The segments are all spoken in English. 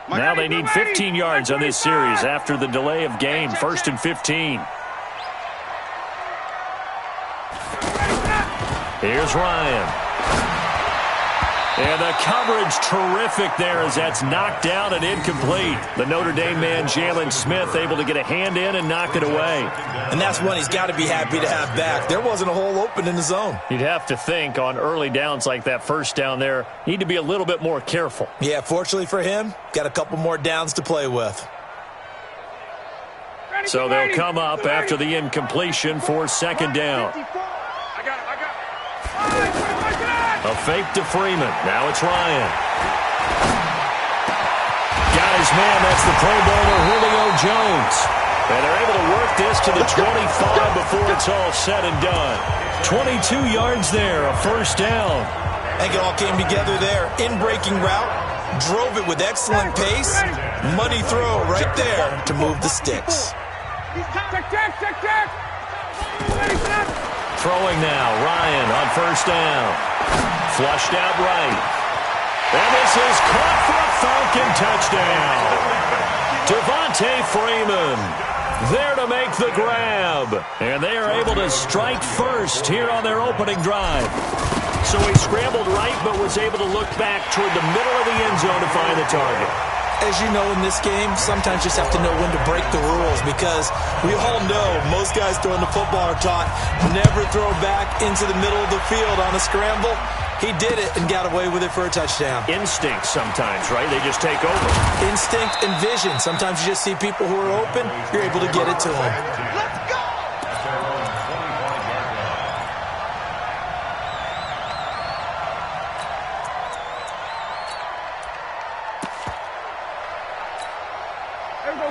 Now they need 15 yards on this series after the delay of game. 1st and 15. Here's Ryan. And the coverage terrific there as that's knocked down and incomplete. The Notre Dame man, Jalen Smith, able to get a hand in and knock it away. And that's one he's got to be happy to have back. There wasn't a hole open in the zone. You'd have to think on early downs like that first down there, need to be a little bit more careful. Yeah, fortunately for him, got a couple more downs to play with. So they'll come up after the incompletion for 2nd down. A fake to Freeman. Now it's Ryan. Got his man. That's the Pro Bowler, Julio Jones. And they're able to work this to the 25 before it's all said and done. 22 yards there, a 1st down. I think it all came together there. In-breaking route. Drove it with excellent pace. Money throw right there to move the sticks. Throwing now, Ryan on 1st down. Flushed out right. And this is caught for a Falcon touchdown. Devontae Freeman there to make the grab. And they are able to strike first here on their opening drive. So he scrambled right but was able to look back toward the middle of the end zone to find the target. As you know, in this game, sometimes you just have to know when to break the rules because we all know most guys throwing the football are taught never throw back into the middle of the field on a scramble. He did it and got away with it for a touchdown. Instinct sometimes, right? They just take over. Instinct and vision. Sometimes you just see people who are open, you're able to get it to them.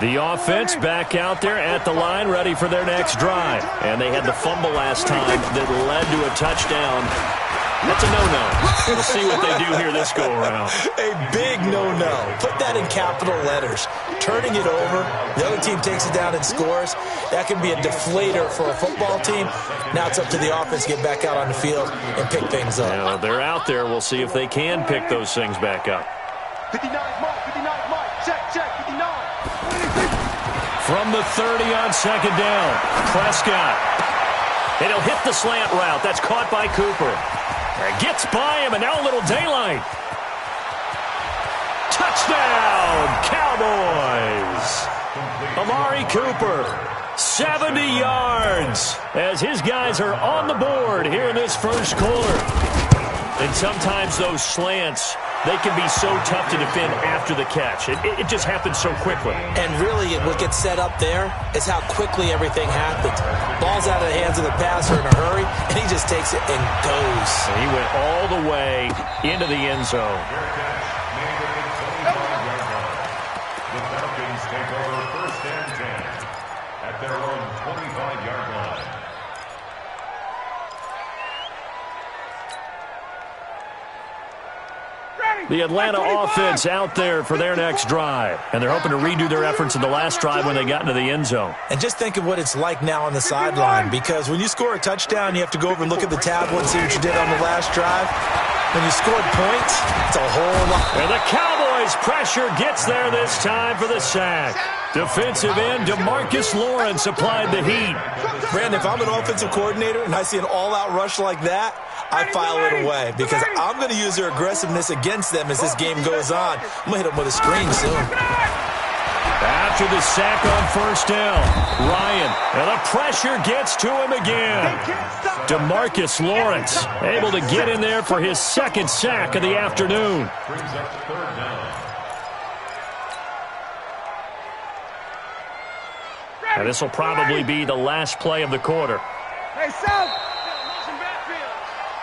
The offense back out there at the line, ready for their next drive. And they had the fumble last time that led to a touchdown. That's a no-no. We'll see what they do here this go-around. A big no-no. Put that in capital letters. Turning it over, the other team takes it down and scores. That can be a deflator for a football team. Now it's up to the offense to get back out on the field and pick things up. Now, they're out there. We'll see if they can pick those things back up. 59 mark, 59 mark. Check, 59. From the 30 on 2nd down, Prescott. And he'll hit the slant route. That's caught by Cooper. Gets by him, and now a little daylight. Touchdown, Cowboys. Amari Cooper, 70 yards, as his guys are on the board here in this first quarter. And sometimes those slants, they can be so tough to defend after the catch. It just happens so quickly. And really, what gets set up there is how quickly everything happens. Ball's out of the hands of the passer in a hurry, and he just takes it and goes. He went all the way into the end zone. The Falcons take over 1st and 10 at their own 25-yard line. The Atlanta offense out there for their next drive. And they're hoping to redo their efforts in the last drive when they got into the end zone. And just think of what it's like now on the sideline, because when you score a touchdown, you have to go over and look at the tablet and see what you did on the last drive. When you scored points, it's a whole lot. And the Cowboys' pressure gets there this time for the sack. Defensive end DeMarcus Lawrence applied the heat. Brandon, if I'm an offensive coordinator and I see an all-out rush like that, I file it away because I'm going to use their aggressiveness against them as this game goes on. I'm going to hit them with a screen soon. After the sack on 1st down, Ryan, and the pressure gets to him again. DeMarcus Lawrence able to get in there for his 2nd sack of the afternoon. Brings up 3rd down. And this will probably be the last play of the quarter. Hey, South.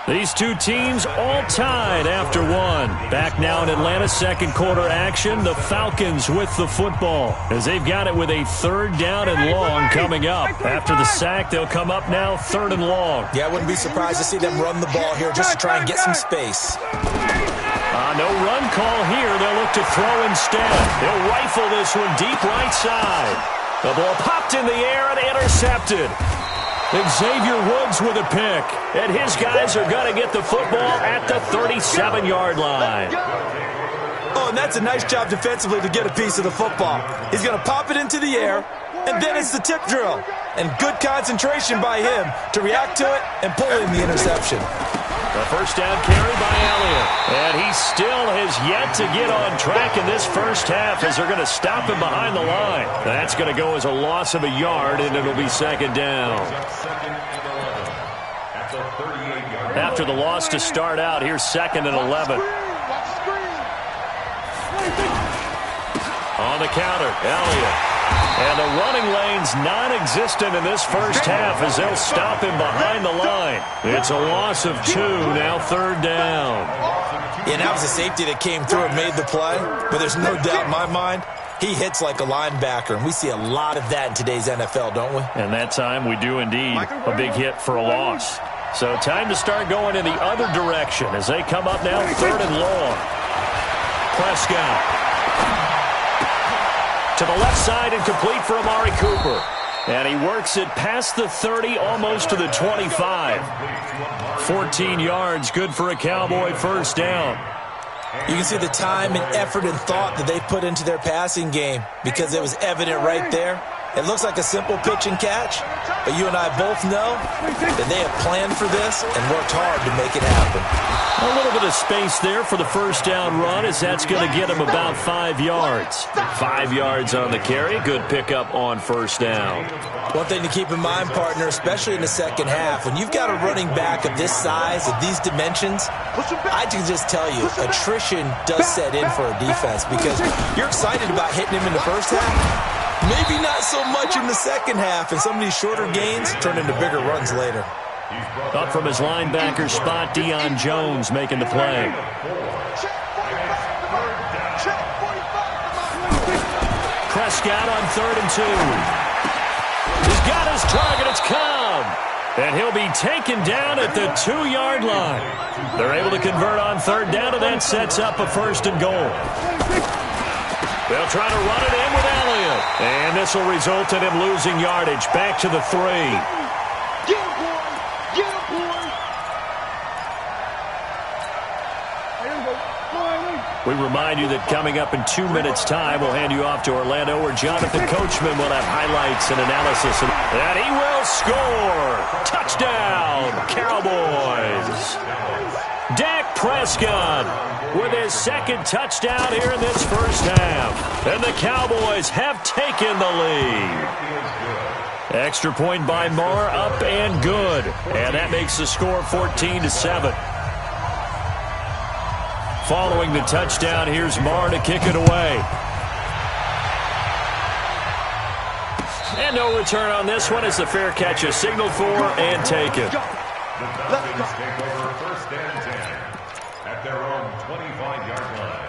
These two teams all tied after one. Back now in Atlanta's 2nd quarter action, the Falcons with the football as they've got it with a 3rd down and long coming up. After the sack, they'll come up now 3rd and long. Yeah, I wouldn't be surprised to see them run the ball here just to try and get some space. No run call here. They'll look to throw instead. They'll rifle this one deep right side. The ball popped in the air and intercepted. Xavier Woods with a pick. And his guys are going to get the football at the 37-yard line. Oh, and that's a nice job defensively to get a piece of the football. He's going to pop it into the air, and then it's the tip drill. And good concentration by him to react to it and pull in the interception. A first down carry by Elliott. And he still has yet to get on track in this first half as they're going to stop him behind the line. That's going to go as a loss of a yard, and it'll be second down. After the loss to start out, here's second and 11. On the counter, Elliott. And the running lane's non-existent in this first half as they'll stop him behind the line. It's a loss of 2, now third down. Yeah, that was a safety that came through and made the play, but there's no doubt in my mind he hits like a linebacker, and we see a lot of that in today's NFL, don't we? And that time we do indeed. A big hit for a loss. So time to start going in the other direction as they come up now third and long. Prescott. To the left side and complete for Amari Cooper. And he works it past the 30, almost to the 25. 14 yards, good for a Cowboy first down. You can see the time and effort and thought that they put into their passing game because it was evident right there. It looks like a simple pitch and catch, but you and I both know that they have planned for this and worked hard to make it happen. A little bit of space there for the first down run as that's going to get him about 5 yards. 5 yards on the carry. Good pickup on first down. One thing to keep in mind, partner, especially in the second half, when you've got a running back of this size, of these dimensions, I can just tell you, attrition does set in for a defense because you're excited about hitting him in the first half. Maybe not so much in the second half, and some of these shorter gains turn into bigger runs later. Up from his linebacker spot, Deion Jones making the play. Prescott on 3rd and 2. He's got his target. It's Cobb. And he'll be taken down at the 2-yard line. They're able to convert on 3rd down, and that sets up a 1st and goal. They'll try to run it in with Elliott. And this will result in him losing yardage. Back to the 3. Get him, boy! Get him, boy! We remind you that coming up in 2 minutes' time, we'll hand you off to Orlando, where Jonathan Coachman will have highlights and analysis. And he will score! Touchdown, Cowboys! Dak Prescott with his second touchdown here in this first half. And the Cowboys have taken the lead. Extra point by Marr, up and good. And that makes the score 14-7. Following the touchdown, here's Marr to kick it away. And no return on this one as the fair catch is signaled for and taken. The Falcons take over 1st and 10 at their own 25-yard line.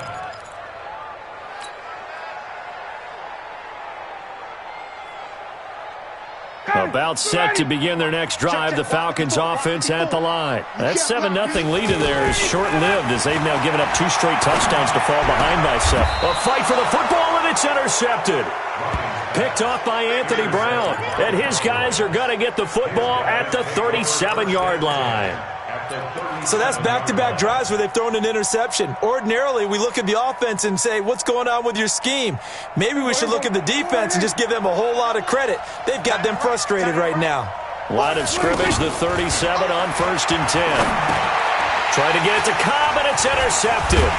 About set to begin their next drive, the Falcons offense at the line. That 7-0 lead in there is short-lived as they've now given up 2 straight touchdowns to fall behind by 7. A fight for the football, and it's intercepted. Picked off by Anthony Brown. And his guys are going to get the football at the 37-yard line. So that's back-to-back drives where they've thrown an interception. Ordinarily, we look at the offense and say, what's going on with your scheme? Maybe we should look at the defense and just give them a whole lot of credit. They've got them frustrated right now. Line of scrimmage, the 37 on 1st and 10. Trying to get it to Cobb, and it's intercepted.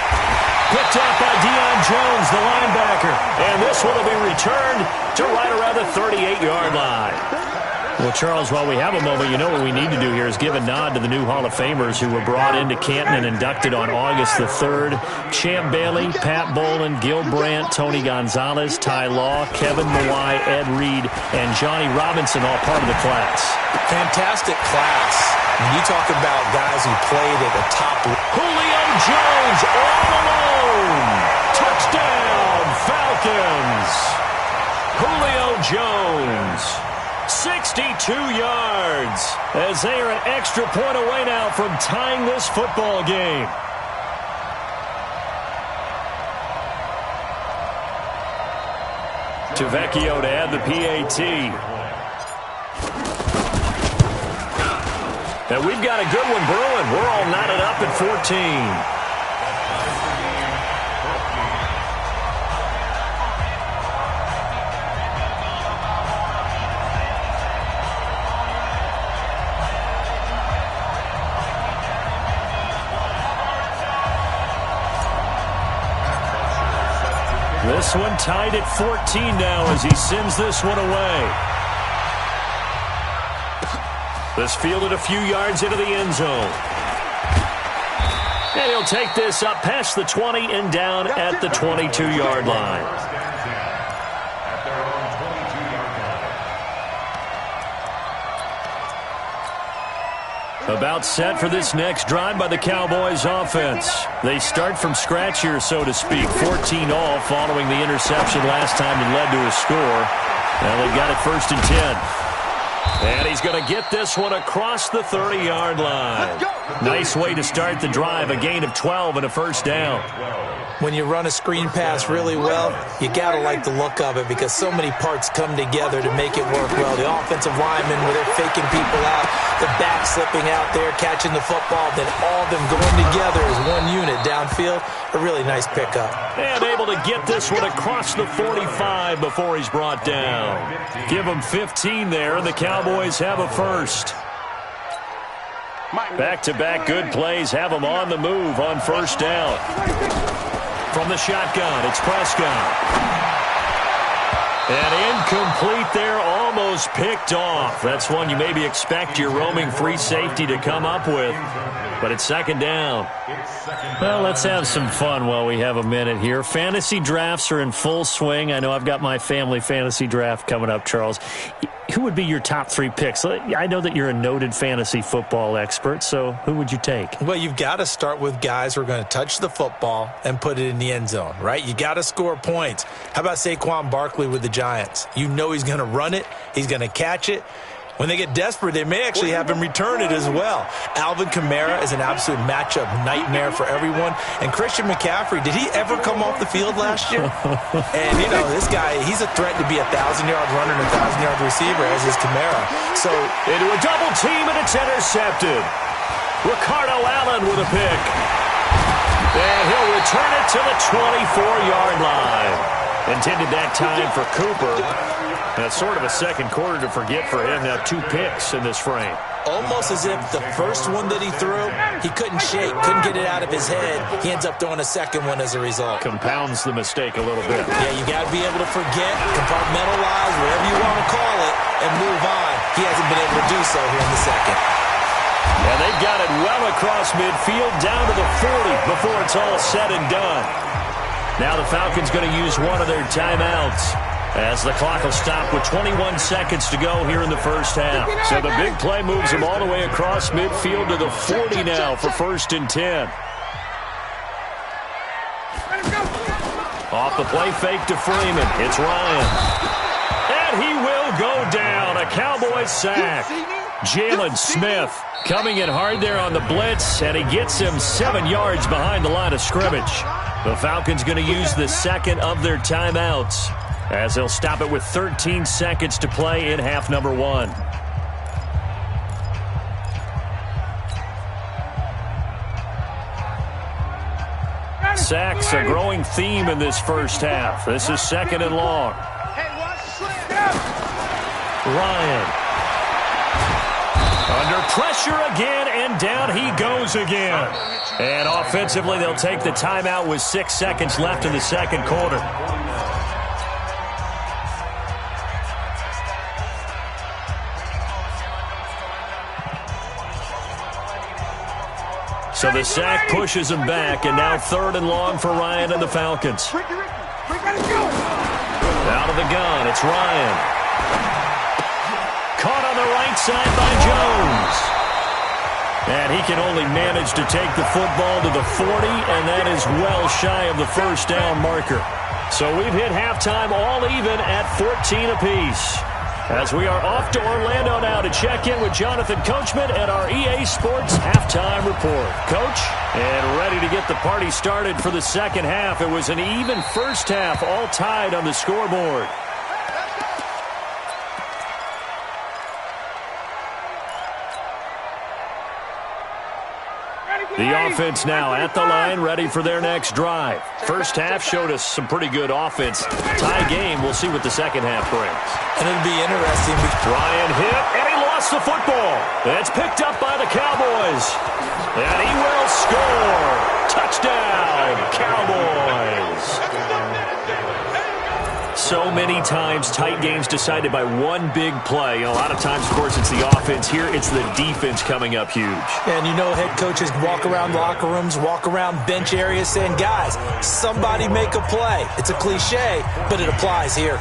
Picked off by Deion Jones, the linebacker. And this one will be returned to right around the 38-yard line. Well, Charles, while we have a moment, you know what we need to do here is give a nod to the new Hall of Famers who were brought into Canton and inducted on August the 3rd. Champ Bailey, Pat Bolin, Gil Brandt, Tony Gonzalez, Ty Law, Kevin Mawai, Ed Reed, and Johnny Robinson, all part of the class. Fantastic class. When you talk about guys who played at the top. Julio Jones all alone. Touchdown, Falcons. Julio Jones. 62 yards as they are an extra point away now from tying this football game. Tavecchio to add the PAT. And we've got a good one brewing. We're all knotted up at 14. This one tied at 14 now as he sends this one away. This fielded a few yards into the end zone. And he'll take this up past the 20 and down at the 22-yard line. About set for this next drive by the Cowboys offense. They start from scratch here, so to speak. 14-all following the interception last time that led to a score. Now they've got it 1st and 10. And he's going to get this one across the 30-yard line. Nice way to start the drive. A gain of 12 and a first down. When you run a screen pass really well, you got to like the look of it because so many parts come together to make it work well. The offensive linemen, where they're faking people out, the back slipping out there, catching the football, then all of them going together as one unit downfield. A really nice pickup. And able to get this one across the 45 before he's brought down. Give him 15 there, and the Cowboys have a first. Back-to-back good plays have them on the move on first down. From the shotgun, it's Prescott. And incomplete there, almost picked off. That's one you maybe expect your roaming free safety to come up with. But it's second down. Well, let's have some fun while we have a minute here. Fantasy drafts are in full swing. I know I've got my family fantasy draft coming up, Charles. Who would be your top 3 picks? I know that you're a noted fantasy football expert, so who would you take? Well, you've got to start with guys who are going to touch the football and put it in the end zone, right? You got to score points. How about Saquon Barkley with the Giants? You know he's going to run it. He's going to catch it. When they get desperate, they may actually have him return it as well. Alvin Kamara is an absolute matchup nightmare for everyone. And Christian McCaffrey, did he ever come off the field last year? And, you know, this guy, he's a threat to be a 1,000-yard runner and a 1,000-yard receiver, as is Kamara. So into a double team, and it's intercepted. Ricardo Allen with a pick. And he'll return it to the 24-yard line. Intended that time for Cooper. That's sort of a second quarter to forget for him. Now 2 picks in this frame. Almost as if the first one that he threw, he couldn't shake, couldn't get it out of his head. He ends up throwing a second one as a result. Compounds the mistake a little bit. Yeah, you got to be able to forget, compartmentalize, whatever you want to call it, and move on. He hasn't been able to do so here in the second. And they've got it well across midfield, down to the 40 before it's all said and done. Now the Falcons going to use one of their timeouts, as the clock will stop with 21 seconds to go here in the first half. So the big play moves him all the way across midfield to the 40 now for 1st and 10. Off the play fake to Freeman. It's Ryan. And he will go down. A Cowboys sack. Jalen Smith coming in hard there on the blitz, and he gets him 7 yards behind the line of scrimmage. The Falcons going to use the second of their timeouts, as they'll stop it with 13 seconds to play in half number 1. Sacks a growing theme in this first half. This is 2nd and long. Ryan. Under pressure again, and down he goes again. And offensively, they'll take the timeout with 6 seconds left in the second quarter. So the sack pushes him back, and now 3rd and long for Ryan and the Falcons. Out of the gun, it's Ryan. Caught on the right side by Jones. And he can only manage to take the football to the 40, and that is well shy of the first down marker. So we've hit halftime all even at 14 apiece, as we are off to Orlando now to check in with Jonathan Coachman at our EA Sports Halftime Report. Coach, and ready to get the party started for the second half. It was an even first half, all tied on the scoreboard. The offense now at the line, ready for their next drive. First half showed us some pretty good offense. Tie game, we'll see what the second half brings. And it'll be interesting. Ryan hit, and he lost the football. It's picked up by the Cowboys. And he will score. Touchdown, Cowboys. many times tight games decided by one big play. A lot of times, of course, it's the offense. Here, it's the defense coming up huge. And you know head coaches walk around locker rooms, walk around bench areas saying, guys, somebody make a play. It's a cliche, but it applies here.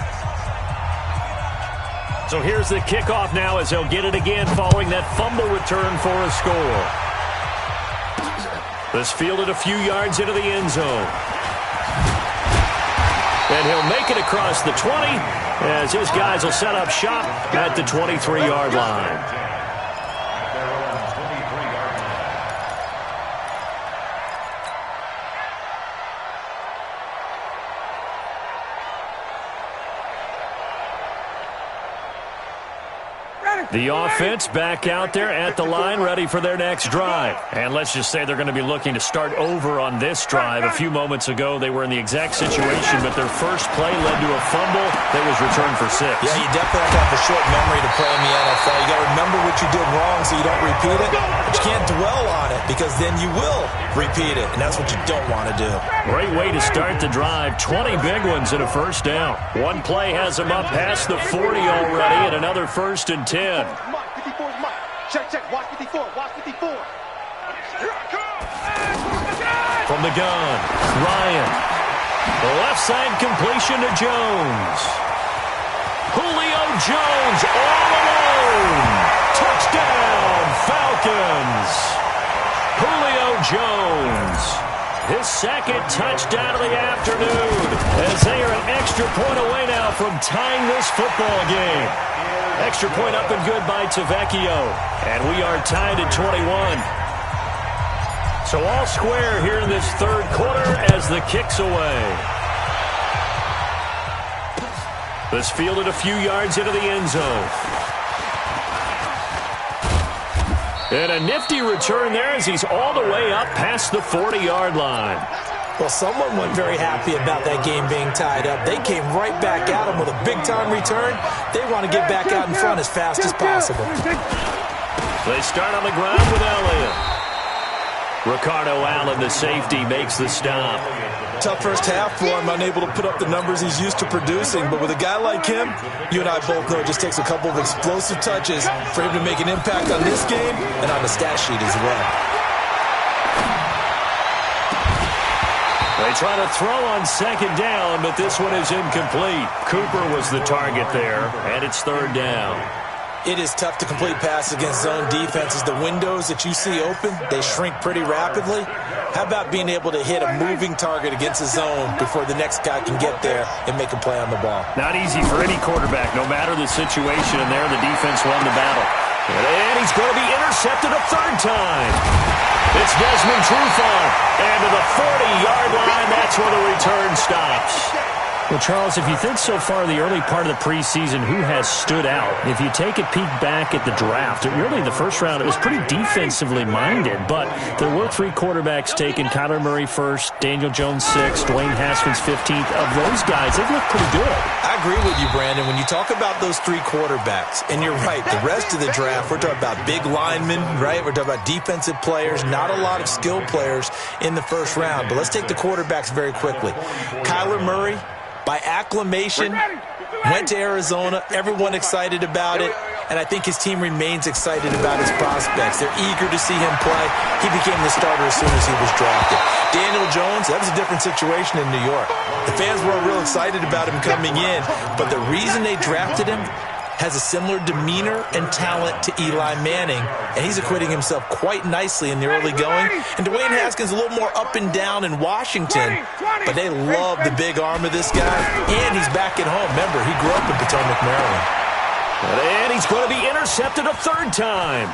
So here's the kickoff now as they'll get it again following that fumble return for a score. This fielded a few yards into the end zone. And he'll make it across the 20 as his guys will set up shop at the 23-yard line. The offense back out there at the line, ready for their next drive. And let's just say they're going to be looking to start over on this drive. A few moments ago, they were in the exact situation, but their first play led to a fumble that was returned for 6. Yeah, you definitely have to have a short memory to play in the NFL. You got to remember what you did wrong so you don't repeat it. But you can't dwell on it because then you will repeat it, and that's what you don't want to do. Great way to start the drive. 20 big ones and a first down. One play has them up past the 40 already, and another 1st and 10. Check, watch 54, watch 54. From the gun, Ryan. The left side completion to Jones. Julio Jones all alone. Touchdown, Falcons. Julio Jones. His second touchdown of the afternoon as they are an extra point away now from tying this football game. Extra point up and good by Tavecchio. And we are tied at 21. So all square here in this third quarter as the kick's away. This fielded a few yards into the end zone. And a nifty return there as he's all the way up past the 40-yard line. Well, someone wasn't very happy about that game being tied up. They came right back at him with a big-time return. They want to get back out in front as fast as possible. They start on the ground with Elliott. Ricardo Allen, the safety, makes the stop. Tough first half for him, unable to put up the numbers he's used to producing. But with a guy like him, you and I both know it just takes a couple of explosive touches for him to make an impact on this game and on the stat sheet as well. They try to throw on second down, but this one is incomplete. Cooper was the target there, and it's third down. It is tough to complete passes against zone defenses. The windows that you see open, they shrink pretty rapidly. How about being able to hit a moving target against a zone before the next guy can get there and make a play on the ball? Not easy for any quarterback, no matter the situation, and there the defense won the battle. And he's going to be intercepted a third time. It's Desmond Trufant, and to the 40-yard line, that's where the return stops. Well, Charles, if you think so far the early part of the preseason, who has stood out? If you take a peek back at the draft, really the first round, it was pretty defensively minded, but there were 3 quarterbacks taken. Kyler Murray first, Daniel Jones 6th, Dwayne Haskins 15th. Of those guys, they've looked pretty good. I agree with you, Brandon. When you talk about those 3 quarterbacks, and you're right, the rest of the draft, we're talking about big linemen, right? We're talking about defensive players, not a lot of skill players in the first round. But let's take the quarterbacks very quickly. Kyler Murray, by acclamation, went to Arizona. Everyone excited about it. And I think his team remains excited about his prospects. They're eager to see him play. He became the starter as soon as he was drafted. Daniel Jones, that was a different situation in New York. The fans were real excited about him coming in. But the reason they drafted him has a similar demeanor and talent to Eli Manning, and he's acquitting himself quite nicely in the early going. And Dwayne Haskins a little more up and down in Washington, but they love the big arm of this guy, and he's back at home. Remember, he grew up in Potomac, Maryland. And he's going to be intercepted a third time.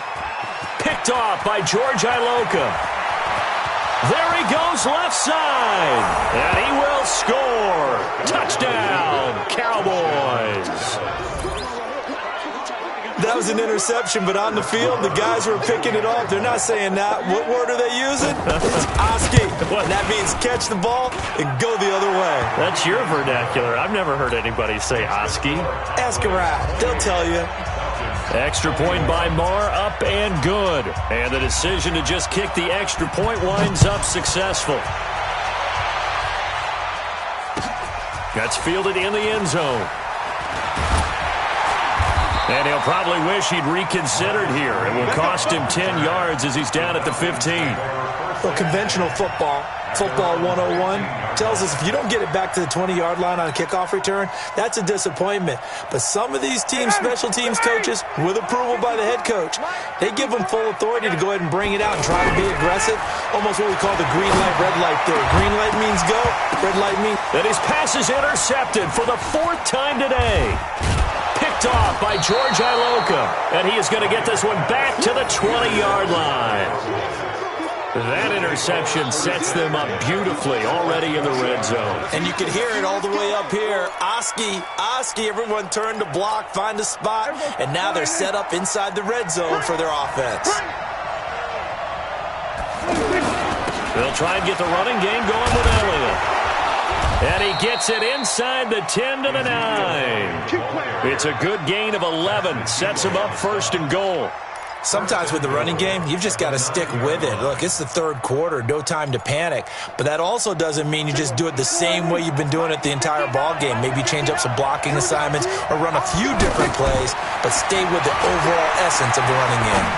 Picked off by George Iloka. There he goes left side, and he will score. Touchdown, Cowboys. That was an interception, but on the field, the guys who are picking it off, they're not saying that. What word are they using? It's Oski. And that means catch the ball and go the other way. That's your vernacular. I've never heard anybody say Oski. Ask around. They'll tell you. Extra point by Marr, up and good. And the decision to just kick the extra point winds up successful. That's fielded in the end zone. And he'll probably wish he'd reconsidered here. It will cost him 10 yards as he's down at the 15. Well, conventional football 101, tells us if you don't get it back to the 20-yard line on a kickoff return, that's a disappointment. But some of these teams, special teams coaches, with approval by the head coach, they give them full authority to go ahead and bring it out and try to be aggressive. Almost what we call the green light, red light theory. Green light means go, red light means... And his pass is intercepted for the 4th time today. Picked off by George Iloka. And he is going to get this one back to the 20-yard line. That interception sets them up beautifully already in the red zone. And you can hear it all the way up here. Oski, everyone turned to block, find a spot, and now they're set up inside the red zone for their offense. They'll try and get the running game going with Elliott. And he gets it inside the 10 to the 9. It's a good gain of 11. Sets him up 1st and goal. Sometimes with the running game, you've just got to stick with it. Look, it's the 3rd quarter, no time to panic. But that also doesn't mean you just do it the same way you've been doing it the entire ball game. Maybe change up some blocking assignments or run a few different plays, but stay with the overall essence of the running game.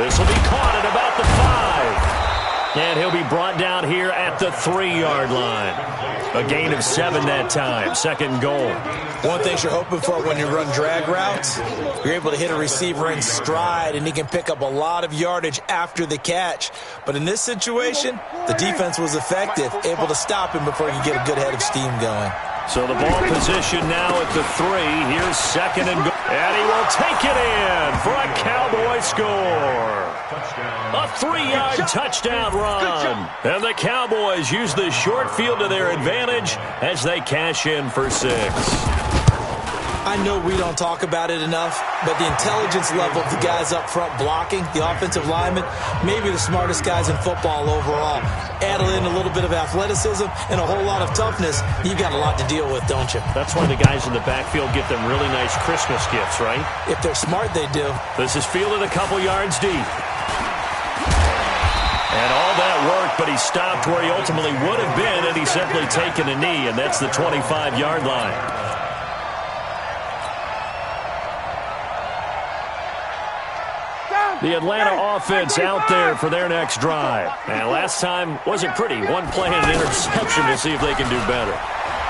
This will be caught at about the 5. And he'll be brought down here at the 3-yard line. A gain of 7 that time. 2nd and goal. One thing you're hoping for when you run drag routes, you're able to hit a receiver in stride, and he can pick up a lot of yardage after the catch. But in this situation, the defense was effective, able to stop him before he could get a good head of steam going. So the ball position now at the 3. Here's 2nd and goal. And he will take it in for a Cowboy score. A 3-yard touchdown run. And the Cowboys use the short field to their advantage as they cash in for 6. I know we don't talk about it enough, but the intelligence level of the guys up front blocking, the offensive linemen, maybe the smartest guys in football overall. Add in a little bit of athleticism and a whole lot of toughness, you've got a lot to deal with, don't you? That's why the guys in the backfield get them really nice Christmas gifts, right? If they're smart, they do. This is fielded a couple yards deep. And all that worked, but he stopped where he ultimately would have been had he simply taken a knee, and that's the 25-yard line. The Atlanta offense out there for their next drive. And last time wasn't pretty. One play and an interception. We'll see if they can do better.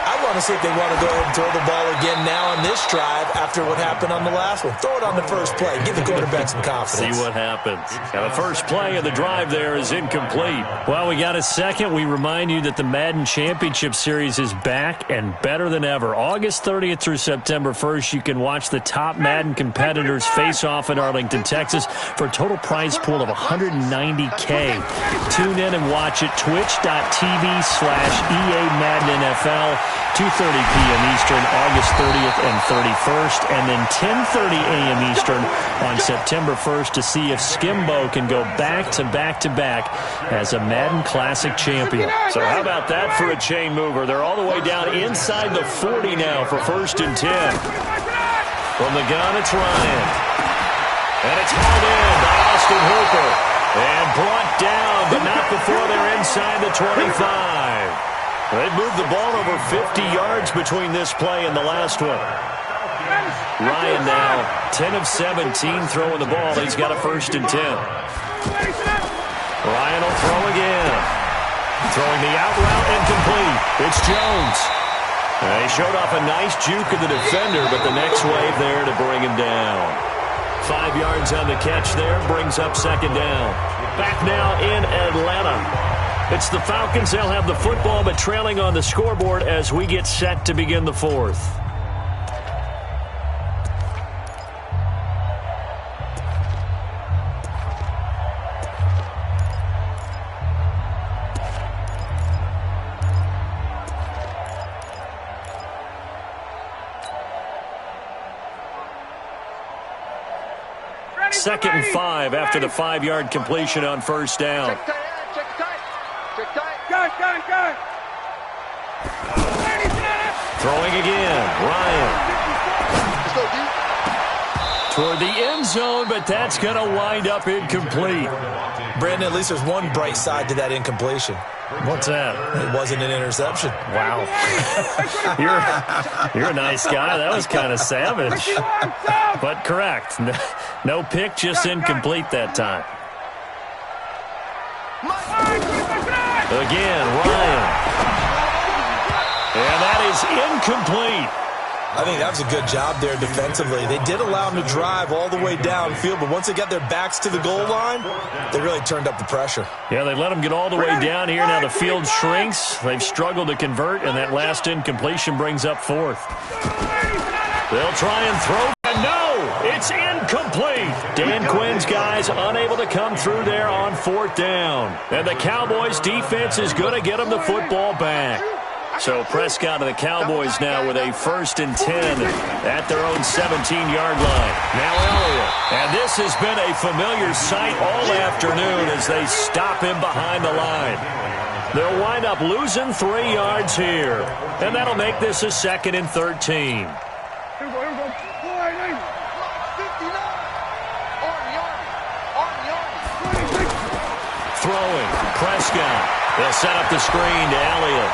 I want to see if they want to go ahead and throw the ball again now on this drive after what happened on the last one. Throw it on the first play. Give the quarterback some confidence. See what happens. Now the first play of the drive there is incomplete. Well, we got a second. We remind you that the Madden Championship Series is back and better than ever. August 30th through September 1st, you can watch the top Madden competitors face off in Arlington, Texas for a total prize pool of $190K. Tune in and watch it. Twitch.tv/EA Madden NFL. 2:30 p.m. Eastern, August 30th and 31st, and then 10:30 a.m. Eastern on September 1st to see if Skimbo can go back-to-back-to-back as a Madden Classic champion. So how about that for a chain mover? They're all the way down inside the 40 now for 1st and 10. From the gun, it's Ryan. And it's hauled in by Austin Hooper. And brought down, but not before they're inside the 25. They've moved the ball over 50 yards between this play and the last one. Ryan now 10 of 17 throwing the ball. He's got a 1st and 10. Ryan will throw again. Throwing the out route incomplete. It's Jones. He showed off a nice juke of the defender, but the next wave there to bring him down. 5 yards on the catch there brings up 2nd down. Back now in Atlanta. It's the Falcons. They'll have the football, but trailing on the scoreboard as we get set to begin the 4th. Second and 5 after the 5-yard completion on 1st down. Throwing again, Ryan. toward the end zone, but that's going to wind up incomplete. Brandon, at least there's one bright side to that incompletion. What's that? It wasn't an interception. Wow. You're a nice guy. That was kind of savage. But correct. No pick, just incomplete that time. Again, Ryan. And that is incomplete. I think that was a good job there defensively. They did allow them to drive all the way downfield, but once they got their backs to the goal line, they really turned up the pressure. Yeah, they let them get all the way down here. Now the field shrinks. They've struggled to convert, and that last incompletion brings up fourth. They'll try and throw. And no, it's incomplete. Dan Quinn's guys unable to come through there on fourth down. And the Cowboys' defense is going to get them the football back. So Prescott and the Cowboys now with a 1st and 10 at their own 17-yard line. Now Elliott. And this has been a familiar sight all afternoon as they stop him behind the line. They'll wind up losing 3 yards here. And that'll make this a 2nd and 13. Throwing. Prescott. They'll set up the screen to Elliott.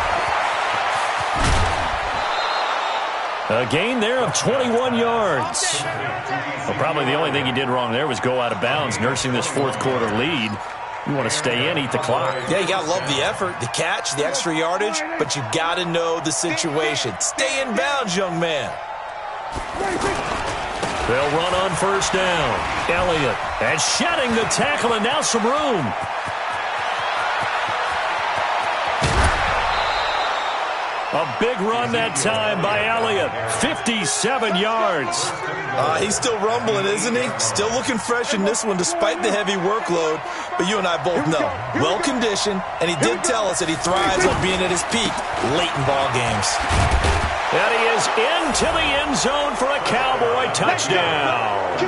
A gain there of 21 yards. Well, probably the only thing he did wrong there was go out of bounds, nursing this fourth quarter lead. You want to stay in, eat the clock. Yeah, you got to love the effort, the catch, the extra yardage, but you got to know the situation. Stay in bounds, young man. They'll run on 1st down. Elliott, and shedding the tackle, and now some room. A big run that time by Elliott. 57 yards. He's still rumbling, isn't he? Still looking fresh in this one despite the heavy workload. But you and I both know, well-conditioned, and he did tell us that he thrives on being at his peak late in ball games. And he is into the end zone for a Cowboy touchdown.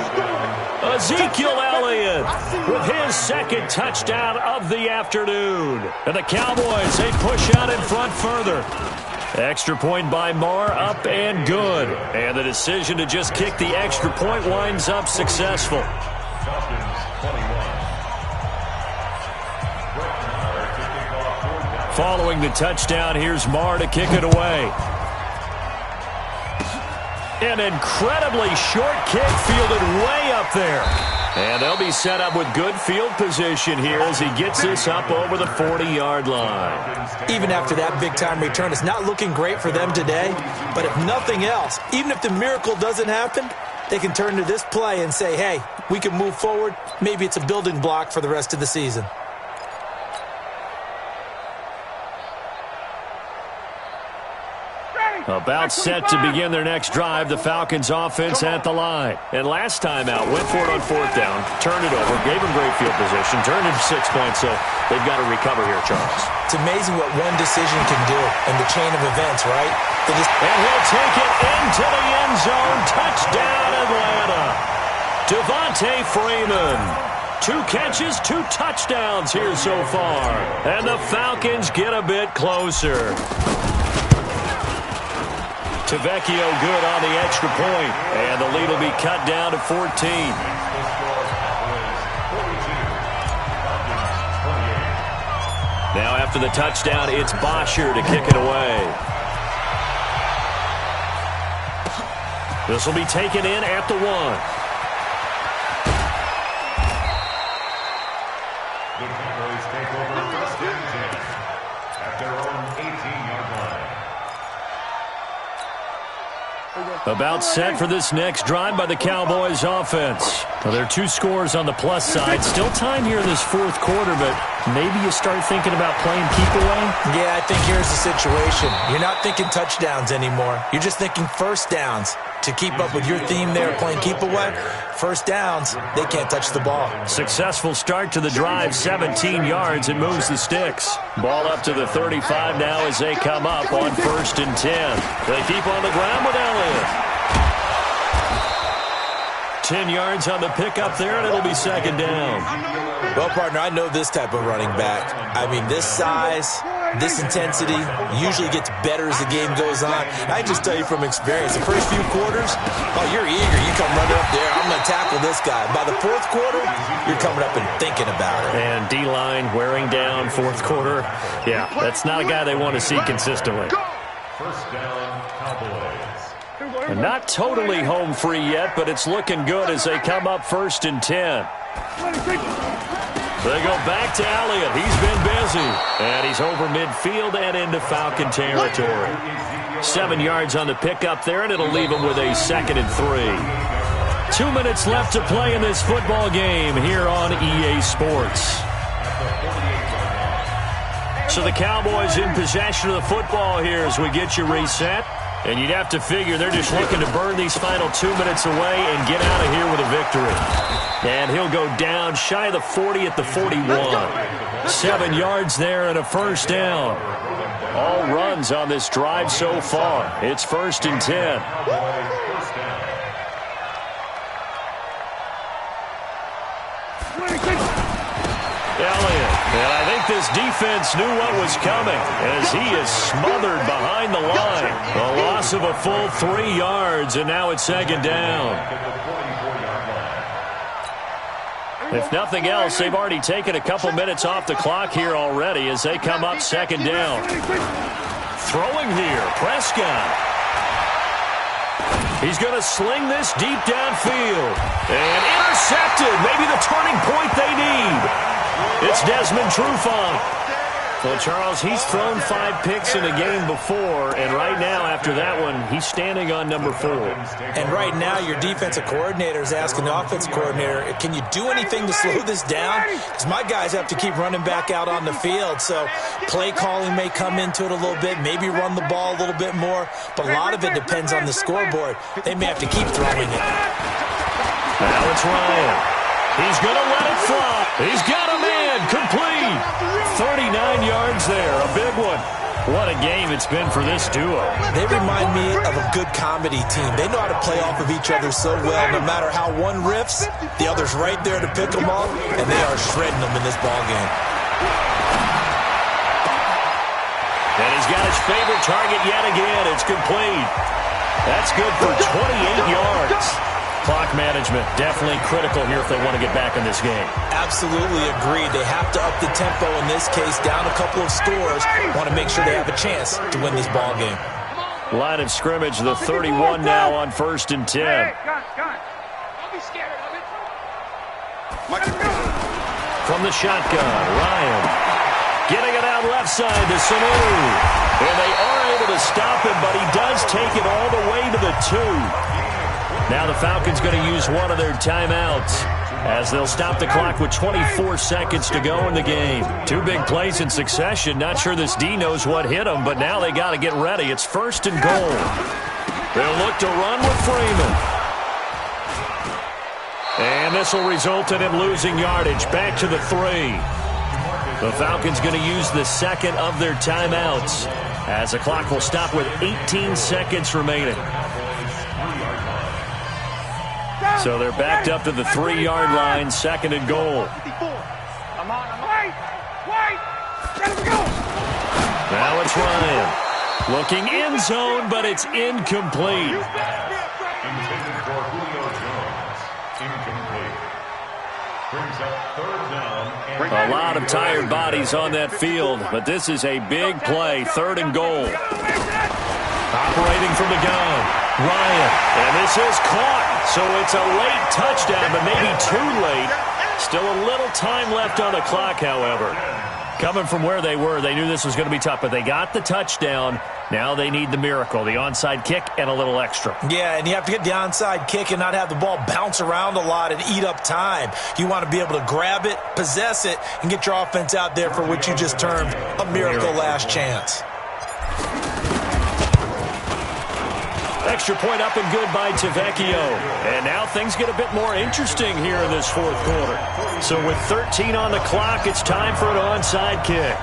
Ezekiel Elliott with his 2nd touchdown of the afternoon. And the Cowboys, they push out in front further. Extra point by Marr, up and good. And the decision to just kick the extra point winds up successful. Following the touchdown, here's Marr to kick it away. An incredibly short kick fielded way up there. And they'll be set up with good field position here as he gets this up over the 40-yard line. Even after that big-time return, it's not looking great for them today. But if nothing else, even if the miracle doesn't happen, they can turn to this play and say, hey, we can move forward. Maybe it's a building block for the rest of the season. About set to begin their next drive, the Falcons offense at the line. And last time out, went for it on 4th down, turned it over, gave them great field position, turned it 6 points, so they've got to recover here, Charles. It's amazing what one decision can do in the chain of events, right? And he'll take it into the end zone. Touchdown, Atlanta. Devontae Freeman. 2 catches, 2 touchdowns here so far. And the Falcons get a bit closer. Tavecchio good on the extra point, and the lead will be cut down to 14. Now after the touchdown, it's Bosher to kick it away. This will be taken in at the 1. The Cowboys take over 1st and 10 at their own 18-yard line. About set for this next drive by the Cowboys offense. Well, there are 2 scores on the plus side. Still time here in this fourth quarter, but maybe you start thinking about playing keep away? Yeah, I think here's the situation. You're not thinking touchdowns anymore. You're just thinking 1st downs. To keep up with your theme there, playing keep away, 1st downs, they can't touch the ball. Successful start to the drive, 17 yards. It moves the sticks. Ball up to the 35 now as they come up on 1st and 10. They keep on the ground with Elliott. 10 yards on the pickup there, and it'll be 2nd down. Well, partner, I know this type of running back. I mean, this size, This intensity usually gets better as the game goes on. I just tell you from experience, the first few quarters, oh, you're eager. You come running up there, I'm going to tackle this guy. By the fourth quarter, you're coming up and thinking about it. And D-line wearing down fourth quarter. Yeah, that's not a guy they want to see consistently. First down, Cowboys. And not totally home free yet, but it's looking good as they come up 1st and 10. They go back to Elliott. He's been busy. And he's over midfield and into Falcon territory. 7 yards on the pickup there, and it'll leave him with a 2nd and 3. 2 minutes left to play in this football game here on EA Sports. So the Cowboys in possession of the football here as we get you reset. And you'd have to figure they're just looking to burn these final 2 minutes away and get out of here with a victory. And he'll go down shy of the 40 at the 41. 7 yards there and a first down. All runs on this drive so far. It's 1st and 10. Elliott, and I think this defense knew what was coming as he is smothered behind the line. A loss of a full 3 yards, and now it's 2nd down. If nothing else, they've already taken a couple minutes off the clock here already as they come up 2nd down. Throwing here, Prescott. He's going to sling this deep downfield. And intercepted. Maybe the turning point they need. It's Desmond Trufant. Well, Charles, he's thrown 5 picks in a game before, and right now, after that one, he's standing on number 4. And right now, your defensive coordinator is asking the offensive coordinator, can you do anything to slow this down? Because my guys have to keep running back out on the field, so play calling may come into it a little bit, maybe run the ball a little bit more, but a lot of it depends on the scoreboard. They may have to keep throwing it. Now it's Ryan. He's going to let it fly. He's got a man complete. 39 yards there, a big one. What a game it's been for this duo. They remind me of a good comedy team. They know how to play off of each other so well. No matter how one riffs, the other's right there to pick them up, and they are shredding them in this ball game. And he's got his favorite target yet again. It's complete. That's good for 28 yards. Clock management definitely critical here if they want to get back in this game. Absolutely agreed. They have to up the tempo in this case, down a couple of scores. Want to make sure they have a chance to win this ball game. Line of scrimmage, the 31 now on 1st and 10. Don't be scared of it. From the shotgun, Ryan getting it out left side to Sanu. And they are able to stop him, but he does take it all the way to the 2. Now the Falcons going to use one of their timeouts as they'll stop the clock with 24 seconds to go in the game. 2 big plays in succession. Not sure this D knows what hit them, but now they got to get ready. It's 1st and goal. They'll look to run with Freeman. And this will result in him losing yardage. Back to the 3. The Falcons going to use the second of their timeouts as the clock will stop with 18 seconds remaining. So they're backed up to the 3-yard line, 2nd and goal. Now it's Ryan. Looking end zone, but it's incomplete. Intended for Julio Jones. Incomplete. Brings up 3rd down. A lot of tired bodies on that field, but this is a big play, 3rd and goal. Operating from the gun, Ryan, and this is caught. So it's a late touchdown, but maybe too late. Still a little time left on the clock, however. Coming from where they were, they knew this was going to be tough, but they got the touchdown. Now they need the miracle, the onside kick and a little extra. Yeah, and you have to get the onside kick and not have the ball bounce around a lot and eat up time. You want to be able to grab it, possess it, and get your offense out there for what you just termed a miracle last chance. Extra point up and good by Tavecchio. And now things get a bit more interesting here in this 4th quarter. So with 13 on the clock, it's time for an onside kick.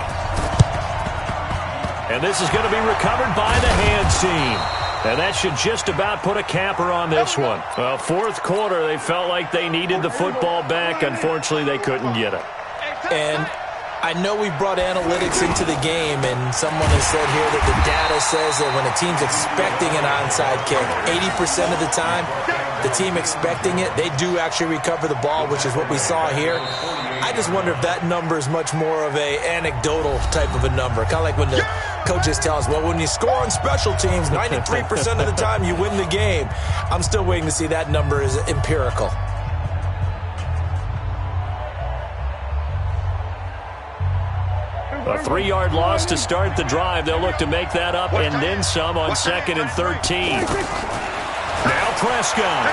And this is going to be recovered by the hands team. And that should just about put a capper on this one. Well, 4th quarter, they felt like they needed the football back. Unfortunately, they couldn't get it. And I know we brought analytics into the game, and someone has said here that the data says that when a team's expecting an onside kick, 80% of the time, the team expecting it, they do actually recover the ball, which is what we saw here. I just wonder if that number is much more of a anecdotal type of a number. Kind of like when the coaches tell us, well, when you score on special teams, 93% of the time you win the game. I'm still waiting to see that number is empirical. A 3-yard loss to start the drive. They'll look to make that up and then some on 2nd and 13. Now Prescott.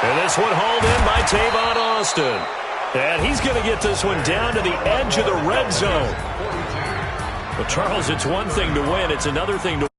And this one hauled in by Tavon Austin. And he's going to get this one down to the edge of the red zone. Well, Charles, it's one thing to win. It's another thing to